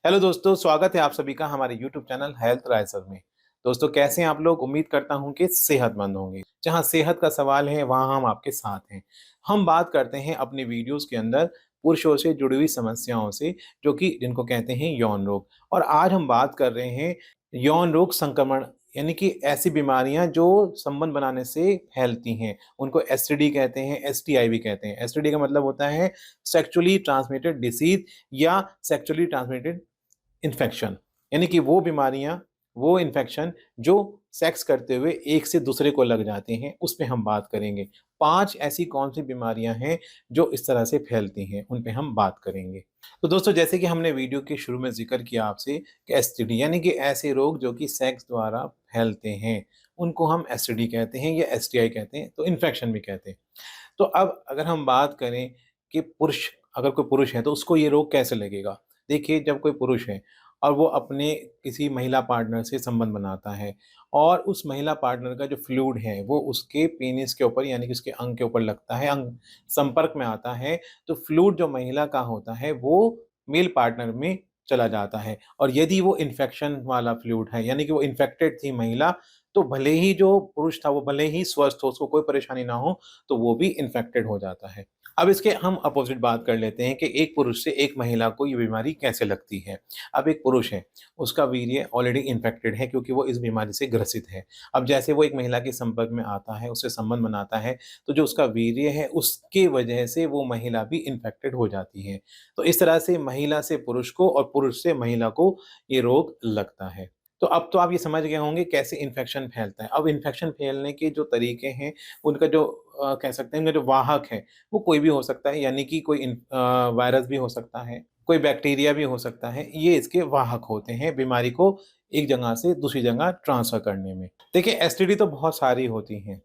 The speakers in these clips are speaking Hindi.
हेलो दोस्तों, स्वागत है आप सभी का हमारे यूट्यूब चैनल हेल्थ राइसर में। दोस्तों, कैसे हैं आप लोग? उम्मीद करता हूं कि सेहतमंद होंगे। जहां सेहत का सवाल है वहां हम आपके साथ हैं। हम बात करते हैं अपने वीडियोस के अंदर पुरुषों से जुड़ी हुई समस्याओं से, जो कि जिनको कहते हैं यौन रोग। और आज हम बात कर रहे हैं यौन रोग संक्रमण, यानी कि ऐसी बीमारियां जो संबंध बनाने से फैलती हैं। उनको एसटीडी कहते हैं, एसटीआई भी कहते हैं। एसटीडी का मतलब होता है सेक्सुअली ट्रांसमिटेड डिसीज या सेक्सुअली ट्रांसमिटेड इन्फेक्शन, यानी कि वो बीमारियां, वो इन्फेक्शन जो सेक्स करते हुए एक से दूसरे को लग जाते हैं, उस पे हम बात करेंगे। 5 ऐसी कौन सी बीमारियां हैं जो इस तरह से फैलती हैं, उन पे हम बात करेंगे। तो दोस्तों, जैसे कि हमने वीडियो के शुरू में जिक्र किया आपसे कि एसटीडी यानी कि ऐसे रोग जो कि सेक्स द्वारा फैलते हैं, उनको हम एसटीडी कहते हैं या एसटीआई कहते हैं, तो इन्फेक्शन भी कहते हैं। तो अब अगर हम बात करें कि अगर कोई पुरुष है तो उसको ये रोग कैसे लगेगा? देखिए, जब कोई पुरुष है और वो अपने किसी महिला पार्टनर से संबंध बनाता है और उस महिला पार्टनर का जो फ्लूइड है वो उसके पेनिस के ऊपर यानी कि उसके अंग के ऊपर लगता है, अंग संपर्क में आता है, तो फ्लूइड जो महिला का होता है वो मेल पार्टनर में चला जाता है। और यदि वो इन्फेक्शन वाला फ्लूइड है, यानी कि वो इन्फेक्टेड थी महिला, तो भले ही जो पुरुष था वो भले ही स्वस्थ हो, उसको कोई परेशानी ना हो, तो वो भी इन्फेक्टेड हो जाता है। अब इसके हम अपोजिट बात कर लेते हैं कि एक पुरुष से एक महिला को ये बीमारी कैसे लगती है। अब एक पुरुष है, उसका वीर्य ऑलरेडी इन्फेक्टेड है क्योंकि वो इस बीमारी से ग्रसित है। अब जैसे वो एक महिला के संपर्क में आता है, उससे संबंध बनाता है, तो जो उसका वीर्य है उसके वजह से वो महिला भी इन्फेक्टेड हो जाती है। तो इस तरह से महिला से पुरुष को और पुरुष से महिला को ये रोग लगता है। तो अब तो आप ये समझ गए होंगे कैसे इन्फेक्शन फैलता है। अब इन्फेक्शन फैलने के जो तरीके हैं, उनका जो कह सकते हैं उनका जो वाहक है, वो कोई भी हो सकता है, यानी कि कोई वायरस भी हो सकता है, कोई बैक्टीरिया भी हो सकता है। ये इसके वाहक होते हैं बीमारी को एक जगह से दूसरी जगह ट्रांसफर करने में। देखिए, एसटीडी तो बहुत सारी होती हैं।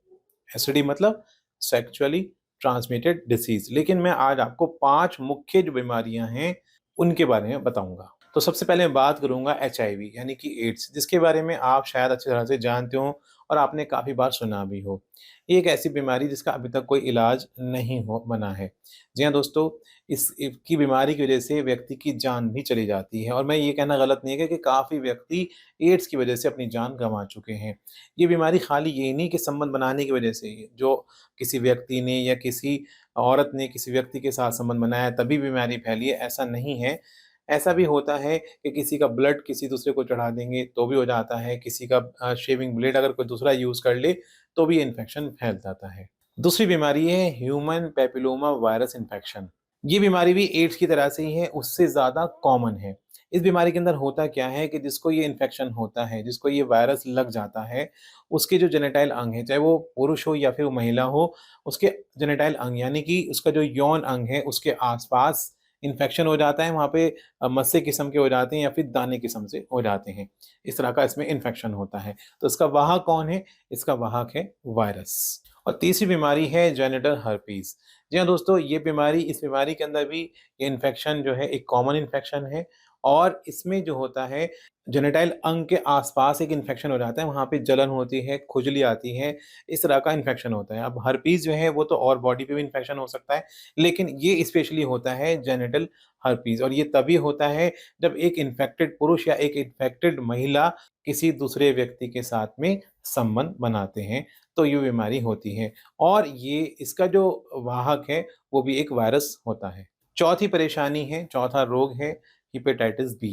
एसटीडी मतलब सेक्सुअली ट्रांसमिटेड डिसीज, लेकिन मैं आज आपको 5 मुख्य जो बीमारियां हैं उनके बारे में बताऊंगा। तो सबसे पहले मैं बात करूंगा एचआईवी यानी कि एड्स, जिसके बारे में आप शायद अच्छी तरह से जानते हो और आपने काफ़ी बार सुना भी हो। ये एक ऐसी बीमारी जिसका अभी तक कोई इलाज नहीं हो बना है। जी हाँ दोस्तों, की बीमारी की वजह से व्यक्ति की जान भी चली जाती है, और मैं ये कहना गलत नहीं है कि काफ़ी व्यक्ति एड्स की वजह से अपनी जान गंवा चुके हैं। ये बीमारी खाली ये नहीं कि संबंध बनाने की वजह से, जो किसी व्यक्ति ने या किसी औरत ने किसी व्यक्ति के साथ संबंध बनाया तभी बीमारी फैली है, ऐसा नहीं है। ऐसा भी होता है कि किसी का ब्लड किसी दूसरे को चढ़ा देंगे तो भी हो जाता है, किसी का शेविंग ब्लेड अगर कोई दूसरा यूज़ कर ले तो भी इन्फेक्शन फैल जाता है। दूसरी बीमारी है ह्यूमन पैपिलोमा वायरस इन्फेक्शन। ये बीमारी भी एड्स की तरह से ही है, उससे ज़्यादा कॉमन है। इस बीमारी के अंदर होता क्या है कि जिसको ये इन्फेक्शन होता है, जिसको ये वायरस लग जाता है, उसके जो जेनिटाइल अंग है, चाहे वो पुरुष हो या फिर वो महिला हो, उसके जेनिटाइल अंग यानी कि उसका जो यौन अंग है, उसके आस-पास इन्फेक्शन हो जाता है। वहाँ पे मस्से किस्म के हो जाते हैं या फिर दाने किस्म से हो जाते हैं। इस तरह का इसमें इन्फेक्शन होता है। तो इसका वाहक कौन है? इसका वाहक है वायरस। और तीसरी बीमारी है जेनिटल हर्पीज़। जी हाँ दोस्तों, इस बीमारी के अंदर भी ये इन्फेक्शन जो है एक कॉमन इन्फेक्शन है, और इसमें जो होता है जेनिटाइल अंग के आस-पास एक इन्फेक्शन हो जाता है, वहाँ पे जलन होती है, खुजली आती है, इस तरह का इन्फेक्शन होता है। अब हर्पीज़ जो है वो तो और बॉडी पे भी इन्फेक्शन हो सकता है, लेकिन ये स्पेशली होता है जेनिटल हर्पीज़, और ये तभी होता है जब एक इन्फेक्टेड पुरुष या एक इन्फेक्टेड महिला किसी दूसरे व्यक्ति के साथ में संबंध बनाते हैं, तो ये बीमारी होती है। और ये इसका जो वाहक है वो भी एक वायरस होता है। चौथा रोग है हेपेटाइटिस बी।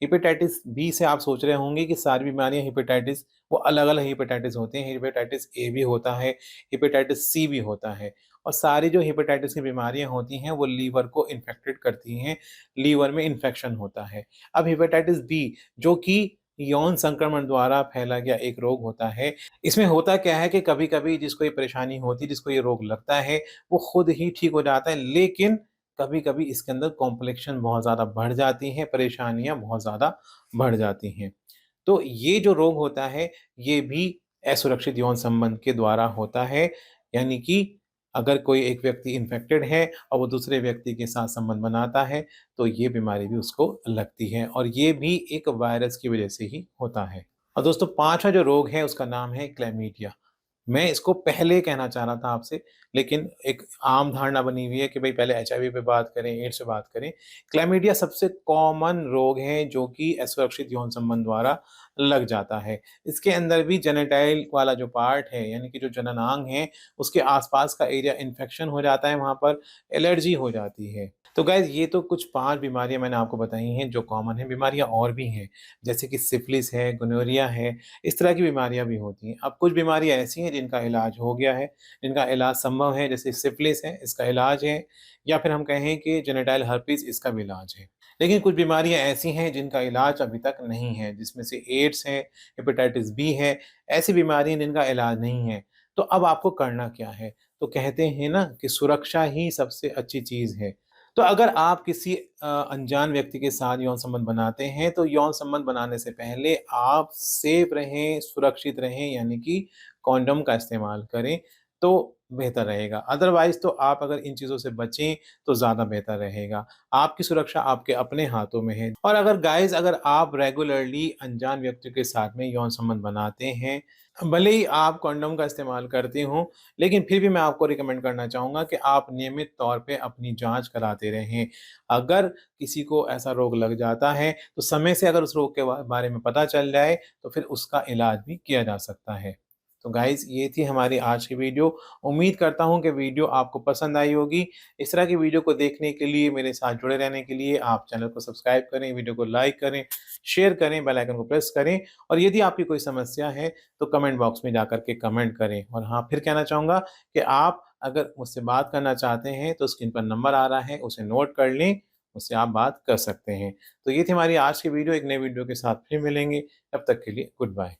हेपेटाइटिस बी से आप सोच रहे होंगे कि सारी बीमारियाँ हेपेटाइटिस, वो अलग-अलग हेपेटाइटिस होते हैं। हेपेटाइटिस ए भी होता है, हेपेटाइटिस सी भी होता है, और सारी जो हेपेटाइटिस की बीमारियाँ होती हैं वो लीवर को इन्फेक्टेड करती हैं, लीवर में इन्फेक्शन होता है। अब हेपेटाइटिस बी, जो कि यौन संक्रमण द्वारा फैला गया एक रोग होता है, इसमें होता क्या है कि कभी-कभी जिसको ये परेशानी होती है, जिसको ये रोग लगता है, वो खुद ही ठीक हो जाता है, लेकिन कभी-कभी इसके अंदर कॉम्प्लिकेशन बहुत ज़्यादा बढ़ जाती हैं, परेशानियाँ बहुत ज़्यादा बढ़ जाती हैं। तो ये जो रोग होता है, ये भी असुरक्षित यौन संबंध के द्वारा होता है, यानी कि अगर कोई एक व्यक्ति इन्फेक्टेड है और वो दूसरे व्यक्ति के साथ संबंध बनाता है, तो ये बीमारी भी उसको लगती है, और ये भी एक वायरस की वजह से ही होता है। और दोस्तों, 5वां जो रोग है उसका नाम है क्लैमिडिया। मैं इसको पहले कहना चाह रहा था आपसे, लेकिन एक आम धारणा बनी हुई है कि भई पहले एचआईवी पे बात करें, एड्स पे बात करें। क्लैमिडिया सबसे कॉमन रोग है जो कि असुरक्षित यौन संबंध द्वारा लग जाता है। इसके अंदर भी जेनिटाइल वाला जो पार्ट है, यानी कि जो जननांग है, उसके आस-पास का एरिया इन्फेक्शन हो जाता है, वहाँ पर एलर्जी हो जाती है। तो गाइज़ ये तो कुछ 5 बीमारियाँ मैंने आपको बताई हैं जो कॉमन हैं, बीमारियाँ और भी हैं, जैसे कि सिफ़िलिस है, गोनोरिया है, इस तरह की बीमारियाँ भी होती हैं। अब कुछ बीमारियाँ ऐसी हैं जिनका इलाज हो गया है, जिनका इलाज संभव है, जैसे सिफ़िलिस है, इसका इलाज है, या फिर हम कहें कि जेनिटल हर्पीस, इसका भी इलाज है। लेकिन कुछ बीमारियाँ ऐसी हैं जिनका इलाज अभी तक नहीं है, जिसमें से एड्स है, हेपेटाइटिस बी है, ऐसी बीमारियाँ जिनका इलाज नहीं है। तो अब आपको करना क्या है? तो कहते हैं ना कि सुरक्षा ही सबसे अच्छी चीज़ है। तो अगर आप किसी अनजान व्यक्ति के साथ यौन संबंध बनाते हैं, तो यौन संबंध बनाने से पहले आप सेफ रहें, सुरक्षित रहें, यानी कि कॉन्डोम का इस्तेमाल करें, तो बेहतर रहेगा। अदरवाइज़ तो आप अगर इन चीज़ों से बचें, तो ज़्यादा बेहतर रहेगा। आपकी सुरक्षा आपके अपने हाथों में है। और अगर गाइज़, अगर आप रेगुलरली अनजान व्यक्तियों के साथ में यौन संबंध बनाते हैं, भले ही आप कॉन्डोम का इस्तेमाल करते हों, लेकिन फिर भी मैं आपको रिकमेंड करना चाहूँगा कि आप नियमित तौर पे अपनी जाँच कराते रहें। अगर किसी को ऐसा रोग लग जाता है, तो समय से अगर उस रोग के बारे में पता चल जाए, तो फिर उसका इलाज भी किया जा सकता है। तो गाइज़, ये थी हमारी आज की वीडियो। उम्मीद करता हूँ कि वीडियो आपको पसंद आई होगी। इस तरह की वीडियो को देखने के लिए, मेरे साथ जुड़े रहने के लिए आप चैनल को सब्सक्राइब करें, वीडियो को लाइक करें, शेयर करें, बेल आइकन को प्रेस करें, और यदि आपकी कोई समस्या है, तो कमेंट बॉक्स में जाकर के कमेंट करें। और हाँ, फिर कहना चाहूँगा कि आप अगर मुझसे बात करना चाहते हैं, तो स्क्रीन पर नंबर आ रहा है, उसे नोट कर लें, मुझसे आप बात कर सकते हैं। तो ये थी हमारी आज की वीडियो। एक नई वीडियो के साथ फिर मिलेंगे, तब तक के लिए गुड बाय।